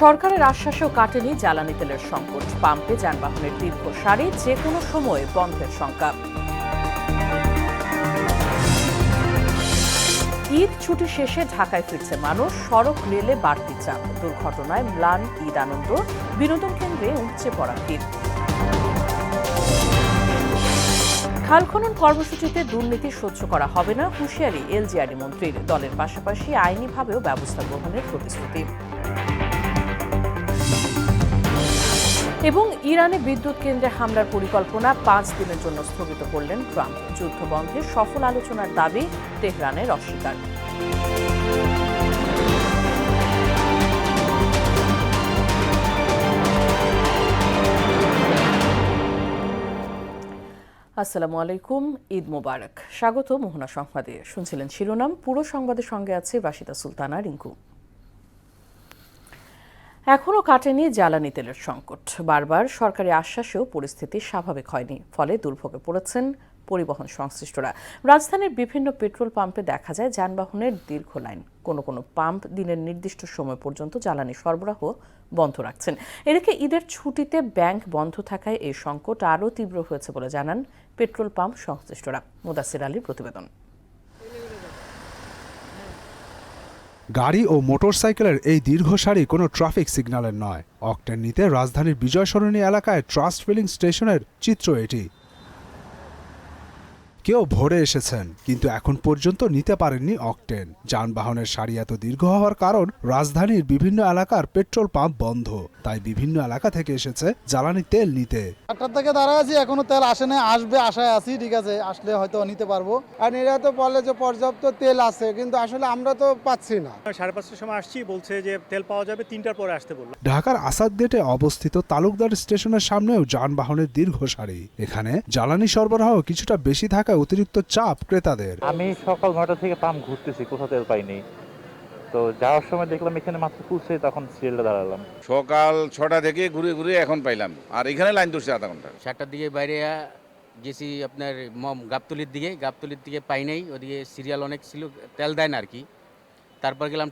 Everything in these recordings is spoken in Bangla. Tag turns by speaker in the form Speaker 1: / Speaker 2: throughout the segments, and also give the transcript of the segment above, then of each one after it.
Speaker 1: সরকারের আশ্বাসেও কাটেনি জ্বালানি তেলের সংকট। পাম্পে যানবাহনের দীর্ঘ সারি, যে কোনো সময় বন্ধের শঙ্কা। ঈদ ছুটি শেষে ঢাকায় ফিরছে মানুষ, সড়ক রেলে বাড়তি চাপ। দুর্ঘটনায় ম্লান ঈদ আনন্দ, বিনোদন কেন্দ্রে উপচে পড়া ভিড়। খাল খনন কর্মসূচিতে দুর্নীতি সহ্য করা হবে না, হুঁশিয়ারি এলজিআরডি মন্ত্রীর। দলের পাশাপাশি আইনিভাবেও ব্যবস্থা গ্রহণের প্রতিশ্রুতি। এবং ইরানে বিদ্যুৎ কেন্দ্রে হামলার পরিকল্পনা 5 দিনের জন্য স্থগিত করলেন ট্রাম্প। যুদ্ধ বন্ধে সফল আলোচনার দাবি তেহরানের অস্বীকার। আসসালামু আলাইকুম, ঈদ মোবারক। স্বাগত মোহনা সংবাদে। শুনছিলেন শিরোনাম, পুরো সংবাদের সঙ্গে আছে বাসিতা সুলতানা রিঙ্কু। এখনও কাটেনি জ্বালানি তেলের সংকট। বারবার সরকারি আশ্বাসেও পরিস্থিতি স্বাভাবিক হয়নি, ফলে দুর্ভোগে পড়েছেন পরিবহন সংশ্লিষ্টরা। রাজধানীর বিভিন্ন পেট্রোল পাম্পে দেখা যায় যানবাহনের দীর্ঘ লাইন। কোনো কোনো পাম্প দিনের নির্দিষ্ট সময় পর্যন্ত জ্বালানি সরবরাহ বন্ধ রাখছেন। এদিকে ঈদের ছুটিতে ব্যাংক বন্ধ থাকায় এই সংকট আরও তীব্র হয়েছে বলে জানান পেট্রোল পাম্প সংশ্লিষ্টরা। মুদাসির আলীর প্রতিবেদন।
Speaker 2: গাড়ি ও মোটরসাইকেলের এই দীর্ঘ সারি কোনো ট্রাফিক সিগন্যালের নয়। অকটেন নিতে রাজধানীর বিজয় সরণি এলাকায় ট্রাস্ট ফিলিং স্টেশনের চিত্র এটি। কেউ ভোরে এসেছেন, কিন্তু এখন পর্যন্ত নিতে পারেননি অকটেন। যানবাহনের সারি এত দীর্ঘ হওয়ার কারণ রাজধানীর বিভিন্ন এলাকার পেট্রোল পাম্প বন্ধ, তাই বিভিন্ন এলাকা থেকে এসেছে জ্বালানি তেল নিতে।
Speaker 3: 8টার থেকে দাঁড়ায় আছি, এখনো তেল আসে না, আসবে আশায় আছি। ঠিক আছে, আসলে হয়তো নিতে পারবো। আর এরা তো বলে যে পর্যাপ্ত তেল আছে, কিন্তু আসলে আমরা তো পাচ্ছি না।
Speaker 4: 5:30টার সময় আসছি, বলছে যে তেল পাওয়া যাবে 3টার পরে আসতে বললো।
Speaker 2: ঢাকার আসাদ গেটে অবস্থিত তালুকদার স্টেশনের সামনেও যানবাহনের দীর্ঘ সারি। এখানে জ্বালানি সরবরাহ কিছুটা বেশি থাকায় অতিরিক্ত চাপ ক্রেতাদের।
Speaker 5: আমি সকাল 9টা থেকে পাম্প ঘুরতেছি, কোথাও তেল পাইনি। তো যাওয়ার সময় দেখলাম এখানে মাত্র খুলছে, তখন সিরিয়ালে দাঁড়ালাম।
Speaker 6: সকাল 6টা থেকে ঘুরে ঘুরে এখন পাইলাম, আর এখানে লাইন ধরছে আধা ঘন্টা।
Speaker 7: 7টার দিকে বাইরে গেছি আপনার গাবতলির দিকে পাই নাই। ওদিকে সিরিয়াল অনেক ছিল, তেল দেয় না আর কি। তারপর গেলাম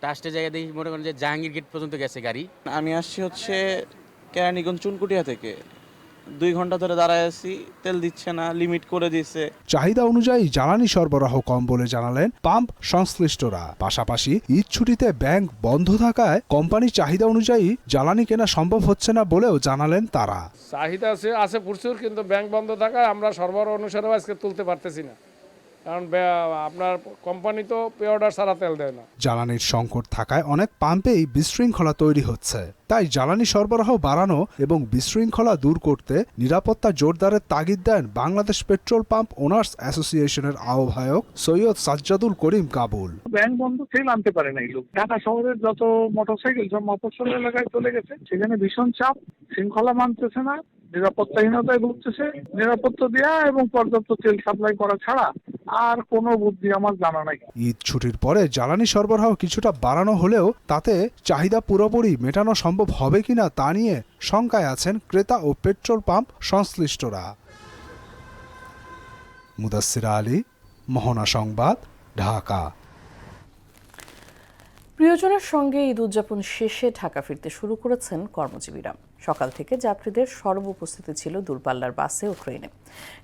Speaker 7: টাস্টে জায়গায় দেখি মনে করেন যে জাহাঙ্গীর গেট পর্যন্ত গেছে গাড়ি।
Speaker 8: আমি আসছি হচ্ছে কেরানীগঞ্জ চুনকুটিয়া থেকে। 2 ঘন্টা ধরে দাঁড়ায় আছি, তেল দিচ্ছে না, লিমিট করে দিয়েছে।
Speaker 2: চাহিদা অনুযায়ী জ্বালানি সরবরাহ কম বলে জানালেন পাম্প সংশ্লিষ্টরা। পাশাপাশি ঈদ ছুটিতে ব্যাংক বন্ধ থাকায় কোম্পানির চাহিদা অনুযায়ী জ্বালানি কেনা সম্ভব হচ্ছে না বলেও জানালেন তারা।
Speaker 9: চাহিদা আছে প্রচুর, কিন্তু ব্যাংক বন্ধ থাকায় আমরা সরবরাহ অনুসারে আজকে তুলতে পারতেছি না, কারণ আপনার কোম্পানি তো পে অর্ডার ছাড়া তেল দেয় না।
Speaker 2: জ্বালানির সংকট থাকায় অনেক পাম্পেই বিশৃঙ্খলা তৈরি হচ্ছে। তাই জ্বালানি সরবরাহ বাড়ানো এবং বিশৃঙ্খলা দূর করতে নিরাপত্তা জোরদারের তাগিদ দেন বাংলাদেশ পেট্রোল পাম্প ওনার্স অ্যাসোসিয়েশনের আহ্বায়ক সৈয়দ সাজ্জাদুল করিম কাবুল।
Speaker 10: ব্যাংক বন্ধ তেল আনতে পারে না এই লোক। ঢাকা শহরের যত মোটরসাইকেল সব মফস্বল এলাকায় চলে গেছে, সেখানে ভীষণ চাপ, শৃঙ্খলা মানতেছে না, নিরাপত্তাহীনতায় ভুগতেছে। নিরাপত্তা দেওয়া এবং পর্যাপ্ত তেল সাপ্লাই করা ছাড়া আর কোনো বুদ্ধি আমার জানা নাই।
Speaker 2: ঈদ ছুটির পরে জ্বালানি সরবরাহ কিছুটা বাড়ানো হলেও তাতে চাহিদা পুরোপুরি মেটানো সম্ভব হবে কিনা তা নিয়ে শঙ্কায় আছেন ক্রেতা ও পেট্রোল পাম্প সংশ্লিষ্টরা। মুদাসসির আলী, মোহনা সংবাদ, ঢাকা।
Speaker 1: প্রিয়জনের সঙ্গে ঈদ উদযাপন শেষে ঢাকা ফিরতে শুরু করেছেন কর্মজীবীরা। সকাল থেকে যাত্রীদের সরব উপস্থিতি ছিল দূরপাল্লার বাসে ও ট্রেনে।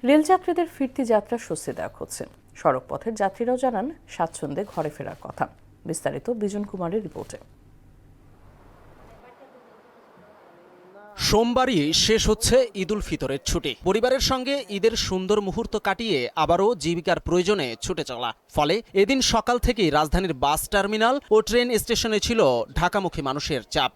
Speaker 1: রেল যাত্রীদের ফিরতি যাত্রা স্বস্তিদায়ক হচ্ছে। সড়ক পথের যাত্রীরাও জানান স্বাচ্ছন্দ্যে ঘরে ফেরার কথা। বিস্তারিত বিজন কুমারের রিপোর্টে।
Speaker 11: সোমবারই শেষ হচ্ছে ঈদুল ফিতরের ছুটি। পরিবারের সঙ্গে ঈদের সুন্দর মুহূর্ত কাটিয়ে আবারও জীবিকার প্রয়োজনে ছুটে চলা। ফলে এদিন সকাল থেকেই রাজধানীর বাস টার্মিনাল ও ট্রেন স্টেশনে ছিল ঢাকামুখী মানুষের চাপ।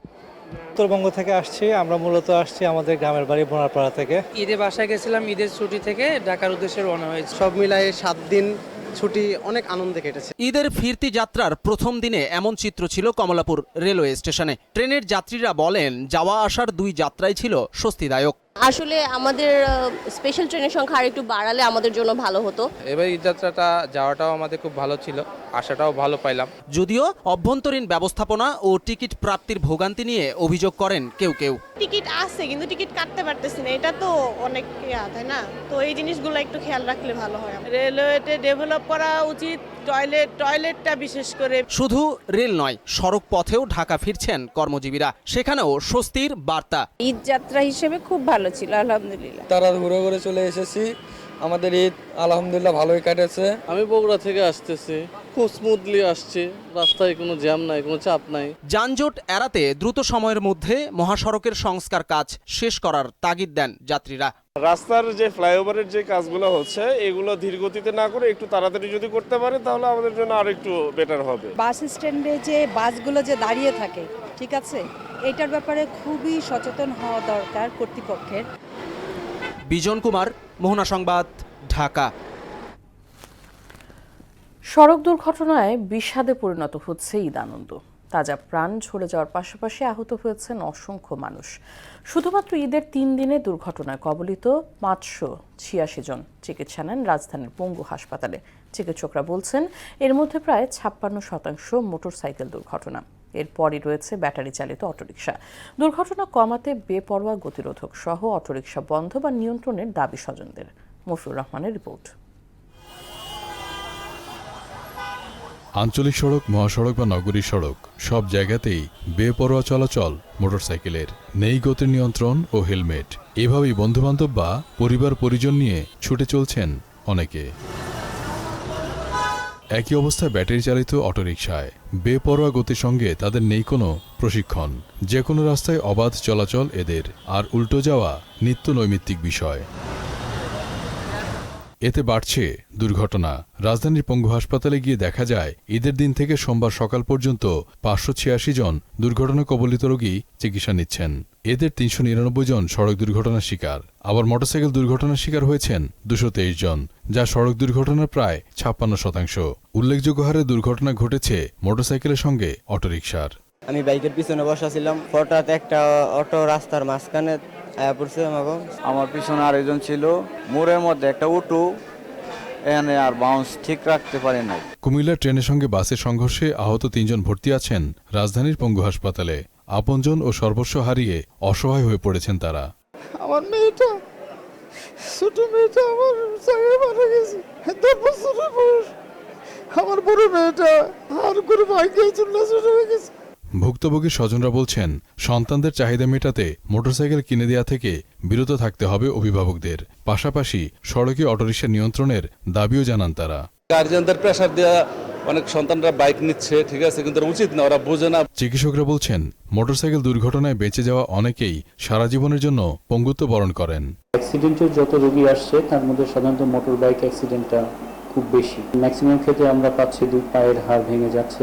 Speaker 12: উত্তরবঙ্গ থেকে আসছি, আমরা মূলত আসছি আমাদের গ্রামের বাড়ি বোনারপাড়া থেকে।
Speaker 13: ঈদে বাসায় গেছিলাম, ঈদের ছুটি থেকে ঢাকার উদ্দেশ্যে রওনা হয়েছে।
Speaker 14: সব মিলায়ে 7 দিন ছুটি অনেক আনন্দে কেটেছে।
Speaker 11: ঈদের ফিরতি যাত্রার প্রথম দিনে এমন চিত্র ছিল কমলাপুর রেলওয়ে স্টেশনে। ট্রেনের যাত্রীরা বলেন যাওয়া আসার 2 যাত্রাই ছিল স্বস্তিদায়ক।
Speaker 15: আসলে আমাদের স্পেশাল ট্রেনের সংখ্যা আরেকটু বাড়ালে আমাদের জন্য ভালো হতো।
Speaker 16: এবার ঈদ যাত্রাটা যাওয়াটাও আমাদের খুব ভালো ছিল, আসাটাও ভালো পাইলাম।
Speaker 11: যদিও অভ্যন্তরীণ ব্যবস্থাপনা ও টিকিট প্রাপ্তির ভোগান্তি নিয়ে অভিযোগ করেন কেউ।
Speaker 15: টিকিট আছে কিন্তু টিকিট কাটতে পারতেছি না, এটা তো অনেক তাই না? তো এই জিনিসগুলো একটু খেয়াল রাখলে ভালো হয়।
Speaker 13: রেলওয়েতে ডেভেলপ করা উচিত, টয়লেটটা বিশেষ করে।
Speaker 11: শুধু রেল নয়, সড়ক পথেও ঢাকা ফিরছেন কর্মজীবীরা, সেখানেও স্বস্তির বার্তা।
Speaker 13: ঈদ যাত্রা হিসেবে খুব ভালো ছিল, আলহামদুলিল্লাহ।
Speaker 12: তারা ঘুরে ঘুরে চলে এসেছি, আমাদের ঈদ আলহামদুলিল্লাহ ভালোই কাটেছে।
Speaker 17: আমি বগুড়া থেকে আসতেছি, খুব স্মুথলি আসছি, রাস্তায় কোনো জ্যাম নাই, কোনো চাপ নাই।
Speaker 11: যানজট এড়াতে দ্রুত সময়ের মধ্যে মহাসড়কের সংস্কার কাজ শেষ করার তাগিদ দেন যাত্রীরা।
Speaker 18: রাস্তার যে ফ্লাইওভারের যে কাজগুলো হচ্ছে এগুলো ধীর গতিতে না করে একটু তাড়াতাড়ি যদি করতে পারে তাহলে আমাদের জন্য আর একটু বেটার হবে।
Speaker 13: বাস স্ট্যান্ডে যে বাসগুলো যে দাঁড়িয়ে থাকে, ঠিক আছে, এটার ব্যাপারে খুবই সচেতন হওয়া দরকার কর্তৃপক্ষের।
Speaker 11: বিজন কুমার, মোহনা সংবাদ, ঢাকা।
Speaker 1: সড়ক দুর্ঘটনায় বিষাদে পরিণত হচ্ছে ঈদ আনন্দ। তাজা প্রাণ ঝরে যাওয়ার পাশাপাশি আহত হয়েছেন অসংখ্য মানুষ। শুধুমাত্র ঈদের 3 দিনে দুর্ঘটনায় কবলিত 586 জন চিকিৎসা নেন রাজধানীর পঙ্গু হাসপাতালে। চিকিৎসকরা বলছেন এর মধ্যে প্রায় 56% মোটরসাইকেল দুর্ঘটনা। এরপরই রয়েছে ব্যাটারি চালিত অটোরিকশা। দুর্ঘটনা কমাতে বেপরোয়া গতিরোধক সহ অটোরিকশা বন্ধ বা নিয়ন্ত্রণের দাবি স্বজনদের। মফিউর রহমানের রিপোর্ট।
Speaker 19: আঞ্চলিক সড়ক, মহাসড়ক বা নগরী সড়ক সব জায়গাতেই বেপরোয়া চলাচল মোটরসাইকেলের। নেই গতির নিয়ন্ত্রণ ও হেলমেট। এভাবেই বন্ধুবান্ধব বা পরিবার পরিজন নিয়ে ছুটে চলছেন অনেকে। একই অবস্থায় ব্যাটারি চালিত অটোরিকশায় বেপরোয়া গতির সঙ্গে তাদের নেই কোনো প্রশিক্ষণ। যে কোনো রাস্তায় অবাধ চলাচল এদের, আর উল্টো যাওয়া নিত্য নৈমিত্তিক বিষয়। এতে বাড়ছে দুর্ঘটনা। রাজধানীর পঙ্গু হাসপাতালে গিয়ে দেখা যায় ঈদের দিন থেকে সোমবার সকাল পর্যন্ত 586 জন দুর্ঘটনা কবলিত রোগী চিকিৎসা নিচ্ছেন। এদের 399 জন সড়ক দুর্ঘটনার শিকার। আবার মোটরসাইকেল দুর্ঘটনার শিকার হয়েছেন 223 জন, যা সড়ক দুর্ঘটনার প্রায় 56%। উল্লেখযোগ্য হারে দুর্ঘটনা ঘটেছে মোটরসাইকেলের সঙ্গে অটোরিকশার।
Speaker 14: আমি বাইকের পিছনে বসা ছিলাম, হঠাৎ একটা অটো রাস্তার মাঝখানে
Speaker 20: আমার পিছনে আরেকজন ছিল, মোড়ের মধ্যে একটা অটো এখানে আর বাউন্স ঠিক রাখতে পারে নাই।
Speaker 19: কুমিল্লা ট্রেনের সঙ্গে বাসের সংঘর্ষে আহত 3 জন ভর্তি আছেন রাজধানীর পঙ্গু হাসপাতালে। আপনজন ও সর্বস্ব হারিয়ে অসহায় হয়ে পড়েছেন তারা।
Speaker 3: আমার মেয়েটা, ছোট মেয়েটা আমার জায়গায় মারা গেছে, 10 বছরের বয়স। আমার বড় মেয়েটা আর করে ভাইকে চুল্লা চুলে হয়ে গেছে।
Speaker 19: ভুক্তভোগী স্বজনরা বলছেন সন্তানদের চাহিদা মেটাতে মোটরসাইকেল কিনে দেওয়া থেকে বিরত থাকতে হবে অভিভাবকদের। পাশাপাশি সড়কে অটোরিকশা নিয়ন্ত্রণের দাবিও জানান তারা।
Speaker 21: গার্জিয়ানদের প্রেসার দেওয়া, অনেক সন্তানরা বাইক নিচ্ছে, ঠিক আছে, কিন্তু উচিত না, ওরা বোঝে না।
Speaker 19: চিকিৎসকরা বলছেন মোটরসাইকেল দুর্ঘটনায় বেঁচে যাওয়া অনেকেই সারা জীবনের জন্য পঙ্গুত্ব বরণ করেন।
Speaker 22: অ্যাক্সিডেন্টের যত রোগী আসছে তার মধ্যে সাধারণত মোটর বাইক অ্যাক্সিডেন্টটা খুব বেশি। ম্যাক্সিমাম ক্ষেত্রে আমরা পাচ্ছি 2 পায়ের হাড় ভেঙে যাচ্ছে,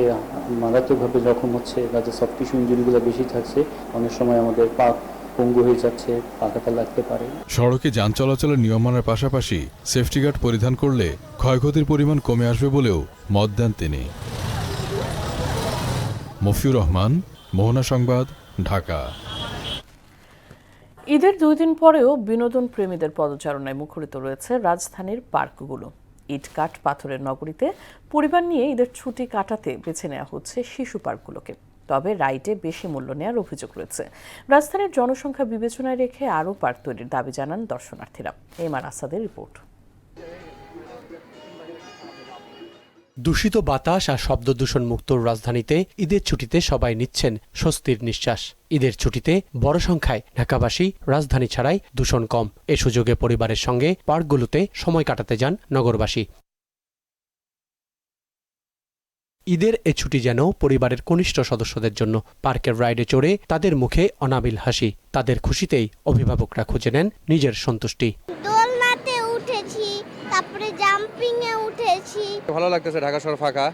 Speaker 22: মারাত্মকভাবে জখম হচ্ছে, কাজে সফট টিস্যু ইনজুরিগুলো বেশি থাকছে। অনেক সময় আমাদের পা পঙ্গু হয়ে যাচ্ছে, পাকাটা লাগতে পারে।
Speaker 19: সড়কে যান চলাচলের নিয়ম মানার পাশাপাশি সেফটি গার্ড পরিধান করলে ক্ষয়ক্ষতির পরিমাণ কমে আসবে বলেও মত দেন তিনি। মফিউর রহমান, মোহনা সংবাদ, ঢাকা।
Speaker 1: ঈদের 2 দিন পরেও বিনোদন প্রেমীদের পদচারণায় মুখরিত রয়েছে রাজধানীর পার্কগুলো। ইট কাঠ পাথরের নগরীতে পরিবার নিয়ে ঈদের ছুটি কাটাতে বেছে নেওয়া হচ্ছে শিশু পার্কগুলোকে। তবে রাইডে বেশি মূল্য নেওয়ার অভিযোগ রয়েছে। রাজধানীর জনসংখ্যা বিবেচনায় রেখে আরও পার্ক তৈরির দাবি জানান দর্শনার্থীরা। এমআর আসাদের রিপোর্ট।
Speaker 23: দূষিত বাতাস আর শব্দ দূষণ মুক্ত রাজধানীতে ঈদের ছুটিতে সবাই নিচ্ছেন স্বস্তির নিঃশ্বাস। ঈদের ছুটিতে বড় সংখ্যায় ঢাকাবাসী রাজধানী ছাড়াই দূষণ কম। এ সুযোগে পরিবারের সঙ্গে পার্কগুলোতে সময় কাটাতে যান নগরবাসী। ঈদের এ ছুটি যেন পরিবারের কনিষ্ঠ সদস্যদের জন্য। পার্কের রাইডে চড়ে তাদের মুখে অনাবিল হাসি। তাদের খুশিতেই অভিভাবকরা খুঁজে নেন নিজের সন্তুষ্টি।
Speaker 24: দোলনাতে উঠেছি, তারপরে জাম্পিং এ উঠেছি।
Speaker 25: ভালো লাগতেছে, ঢাকা শহর ফাঁকা,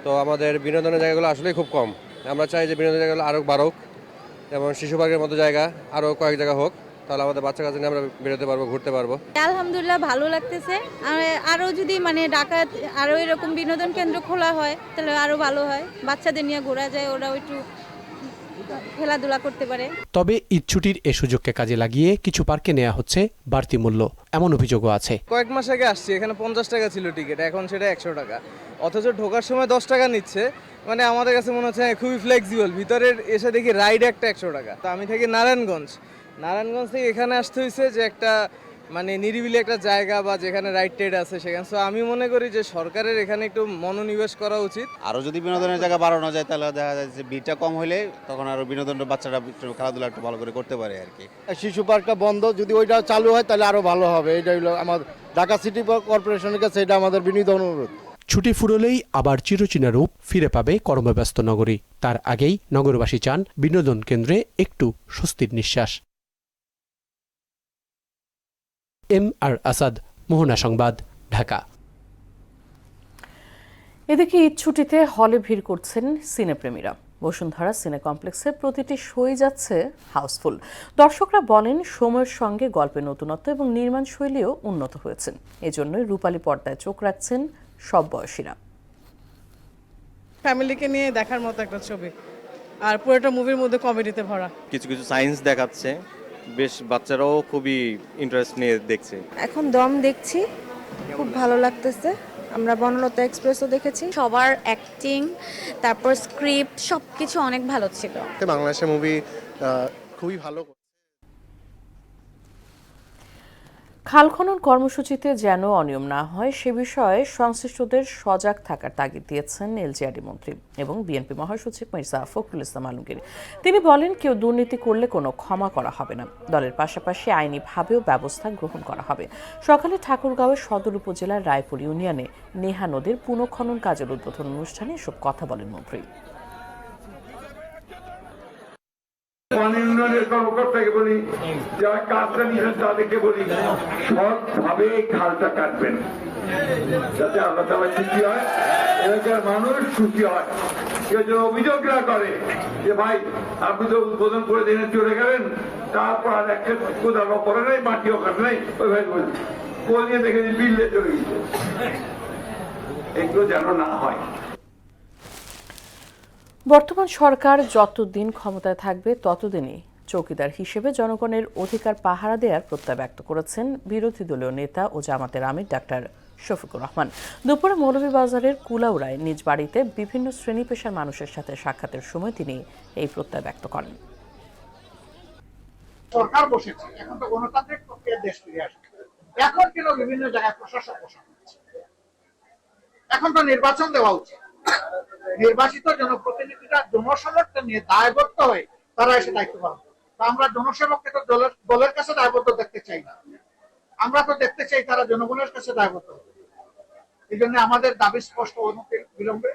Speaker 25: তো আমাদের বিনোদনের জায়গাগুলো আসলেই খুব কম। আমরা চাই যে বিনোদনের জায়গাগুলো আরও বাড়ুক, যেমন শিশু পার্কের মতো জায়গা আরও কয়েক জায়গা হোক, তাহলে আমাদের বাচ্চা কাছে নিয়ে আমরা বেরোতে পারবো, ঘুরতে পারবো।
Speaker 26: আলহামদুলিল্লাহ ভালো লাগতেছে। আরও যদি ঢাকা আরও এরকম বিনোদন কেন্দ্র খোলা হয় তাহলে আরও ভালো হয়, বাচ্চাদের নিয়ে ঘোরা যায়, ওরাও একটু খেলাধুলা করতে পারে।
Speaker 23: তবে ঈদ ছুটির এ সুযোগকে কাজে লাগিয়ে কিছু পার্কে নেওয়া হচ্ছে বাড়তি মূল্য, এমন অভিযোগও আছে।
Speaker 27: কয়েক মাস আগে আসছি, এখানে 50 টাকা ছিল টিকিট, এখন সেটা 100 টাকা, অথচ ঢোকার সময় 10 টাকা নিচ্ছে। মানে আমাদের কাছে মনে হচ্ছে খুবই ফ্লেক্সিবল। ভিতরে এসে দেখি রাইড একটা 100 টাকা। তো আমি থাকি নারায়ণগঞ্জ থেকে এখানে আসতে হয়েছে যে একটা মানে নিরিবিলি একটা জায়গা বা যেখানে রাইড টাইড আছে সেখানে। সো আমি মনে করি যে সরকারের এখানে একটু মনোনিবেশ করা উচিত।
Speaker 4: আরও যদি বিনোদনের জায়গা বাড়ানো যায় তাহলে দেখা যায় যে ভিড়টা কম হলে তখন আরও বিনোদনের বাচ্চারা একটু খেলাধুলা একটু ভালো করে করতে পারে আর কি।
Speaker 3: শিশু পার্কটা বন্ধ, যদি ওইটা চালু হয় তাহলে আরো ভালো হবে। এটা হলো আমার ঢাকা সিটি কর্পোরেশনের কাছে এটা আমাদের বিনীত অনুরোধ।
Speaker 23: ছুটি ফুরলেই আবার চিরচেনা রূপ ফিরে পাবে কর্মব্যস্ত নগরী। তার আগেই নগরবাসী চান বিনোদন কেন্দ্রে একটু স্বস্তির নিঃশ্বাস। MR আসাদ, মোহনা সংবাদ, ঢাকা।
Speaker 1: এদিকে ঈদ ছুটিতে হলে ভিড় করছেন সিনেপ্রেমীরা। বসুন্ধরা সিনে কমপ্লেক্সের প্রতিটি শোই যাচ্ছে হাউসফুল। দর্শকরা বলেন সময়ের সঙ্গে গল্পের নতুনত্ব এবং নির্মাণ শৈলীও উন্নত হয়েছে। এজন্যই রূপালী পর্দায় চোখ রাখছেন সব বয়সীরা।
Speaker 5: ফ্যামিলিকে নিয়ে দেখার মতো একটা ছবি, আর পুরোটা মুভির মধ্যে কমেডিতে ভরা।
Speaker 6: কিছু কিছু সায়েন্স দেখাচ্ছে, বেশ বাচ্চারাও খুবই ইন্টারেস্ট নিয়ে দেখছে।
Speaker 7: এখন দম দেখছি, খুব ভালো লাগতেছে। আমরা বনলতা এক্সপ্রেসও দেখেছি। সবার অ্যাক্টিং, তারপর স্ক্রিপ্ট সবকিছু অনেক ভালো ছিল।
Speaker 6: বাংলাদেশের মুভি খুবই ভালো।
Speaker 1: খাল খনন কর্মসূচিতে যেন অনিয়ম না হয় সে বিষয়ে সংশ্লিষ্টদের সজাগ থাকার তাগিদ দিয়েছেন এলজিআরডি মন্ত্রী এবং বিএনপি মহাসচিব মির্জা ফখরুল ইসলাম আলমগীর। তিনি বলেন, কেউ দুর্নীতি করলে কোনো ক্ষমা করা হবে না। দলের পাশাপাশি আইনিভাবেও ব্যবস্থা গ্রহণ করা হবে। সকালে ঠাকুরগাঁওয়ের সদর উপজেলার রায়পুর ইউনিয়নে নেহা নদীর পুনঃখনন কাজের উদ্বোধন অনুষ্ঠানে এসব কথা বলেন মন্ত্রী।
Speaker 8: উন্নয়নের কর্মকর্তাকে বলি, যারা কাজটা নিয়েছেন তাদেরকে বলি, সৎভাবে খালটা কাটবেন যাতে আল্লাহ তাআলা খুশি হয়, এলাকার মানুষ খুশি হয়। কেউ যেন অভিযোগ না করে যে ভাই আপনি তো উদ্বোধন করে দিনে চলে গেলেন, তারপর আর একটা কোদালও করে নাই, মাটিও কাটে নাই, ওই ভাই বলিয়ে দেখে বিল্লে চলে গেছে। এগুলো যেন না হয়।
Speaker 1: বর্তমান সরকার যতদিন ক্ষমতায় থাকবে ততদিনই চৌকিদার হিসেবে জনগণের অধিকার পাহারা দেওয়ার প্রত্যয় ব্যক্ত করেছেন বিরোধী দলীয় নেতা ও জামাতের আমির ডাক্তার শফিকুর রহমান। দুপুরে মৌলভীবাজারের কুলাউড়ায় নিজ বাড়িতে বিভিন্ন শ্রেণী পেশার মানুষের সাথে সাক্ষাতের সময় তিনি এই প্রত্যয় ব্যক্ত করেন।
Speaker 9: সরকার বসেছে, এখন তো গণতান্ত্রিক প্রক্রিয়ার দেশ ফিরে আসবে। এখন কেন বিভিন্ন জায়গায় প্রশাসক বসানো হচ্ছে? এখন তো নির্বাচন দেওয়া উচিত। নির্বাচিত জনপ্রতিনিধিরা জনসমর্থন নিয়ে দায়বদ্ধ হয়ে তারা এসে দায়িত্ব পালন করে। আমরা জনসেবককে তো দলের কাছে দায়বদ্ধ দেখতে চাই না, আমরা তো দেখতে চাই তারা জনগণের কাছে দায়বদ্ধ। এই জন্য আমাদের দাবি স্পষ্ট, বিলম্বে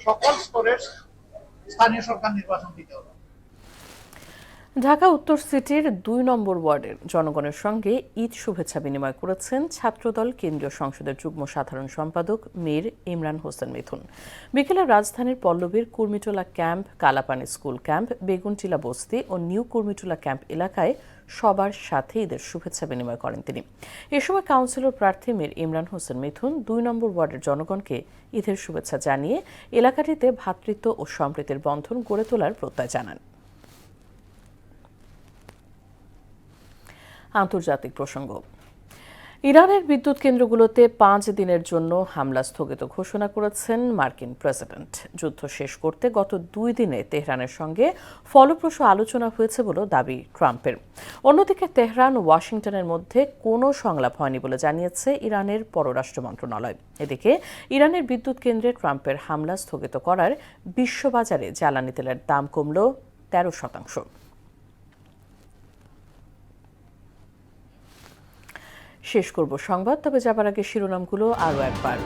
Speaker 9: সকল স্তরের স্থানীয় সরকার নির্বাচন দিতে হবে।
Speaker 1: ঢাকা উত্তর সিটির ২ নম্বর ওয়ার্ডের জনগণের সঙ্গে ঈদ শুভেচ্ছা বিনিময় করেছেন ছাত্রদল কেন্দ্রীয় সংসদের যুগ্ম সাধারণ সম্পাদক মীর ইমরান হোসেন মিথুন। বিকেলে রাজধানীর পল্লবীর Kurmitola camp, Kalapani school camp, Beguntila বস্তি ও নিউ কুর্মিটোলা ক্যাম্প এলাকায় সবার সাথে ঈদের শুভেচ্ছা বিনিময় করেন তিনি। এ সময় কাউন্সিলর প্রার্থী মীর ইমরান হোসেন মিথুন ২ নম্বর ওয়ার্ডের জনগণকে ঈদের শুভেচ্ছা জানিয়ে এলাকাটিতে ভ্রাতৃত্ব ও সম্প্রীতির বন্ধন গড়ে তোলার প্রত্যয় জানান। আন্তর্জাতিক প্রসঙ্গ। ইরানের বিদ্যুৎ কেন্দ্রগুলোতে ৫ দিনের জন্য হামলা স্থগিত ঘোষণা করেছেন মার্কিন প্রেসিডেন্ট। যুদ্ধ শেষ করতে গত ২ দিনে তেহরানের সঙ্গে ফলপ্রসূ আলোচনা হয়েছে বলেও দাবি ট্রাম্পের। অন্যদিকে তেহরান ও ওয়াশিংটনের মধ্যে কোনো সংলাপ হয়নি বলে জানিয়েছে ইরানের পররাষ্ট্র মন্ত্রণালয়। এদিকে ইরানের বিদ্যুৎ কেন্দ্রে ট্রাম্পের হামলা স্থগিত করার বিশ্ববাজারে জ্বালানি তেলের দাম কমল ১৩%। শেষ করব সংবাদ, তবে যাবার আগে শিরোনামগুলো আরও একবার।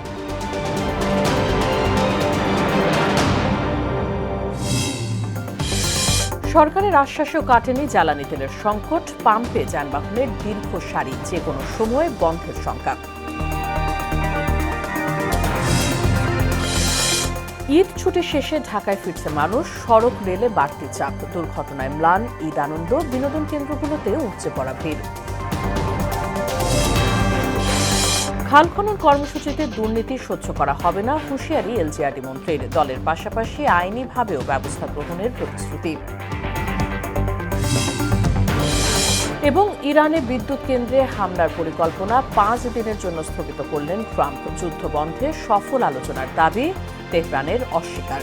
Speaker 1: সরকারের আশ্বাসেও কাটেনি জ্বালানি তেলের সংকট, পাম্পে যানবাহনের দীর্ঘ সারি, যে কোনো সময় বন্ধের শঙ্কা। ঈদ ছুটি শেষে ঢাকায় ফিরছে মানুষ, সড়ক রেলে বাড়তি চাপ, দুর্ঘটনায় ম্লান ঈদ আনন্দ, বিনোদন কেন্দ্রগুলোতে উপচে পড়া ভিড়। খাল খনন কর্মসূচিতে দুর্নীতি সহ্য করা হবে না, হুঁশিয়ারি এলজিআরডি মন্ত্রীর। দলের পাশাপাশি আইনিভাবেও ব্যবস্থা গ্রহণের প্রতিশ্রুতি। এবং ইরানে বিদ্যুৎ কেন্দ্রে হামলার পরিকল্পনা ৫ দিনের জন্য স্থগিত করলেন ট্রাম্প। যুদ্ধ বন্ধে সফল আলোচনার দাবি, তেহরানের অস্বীকার।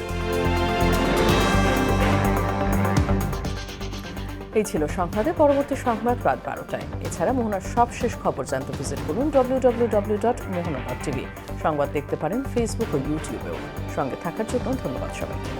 Speaker 1: এই ছিল সংবাদে। পরবর্তী সংবাদ রাত 12টায়। এছাড়া মোহনার সবশেষ খবর জানতে ভিজিট করুন www.mohana.tv। সংবাদ দেখতে পারেন ফেসবুক ও ইউটিউবেও। সঙ্গে থাকার জন্য ধন্যবাদ সবাইকে।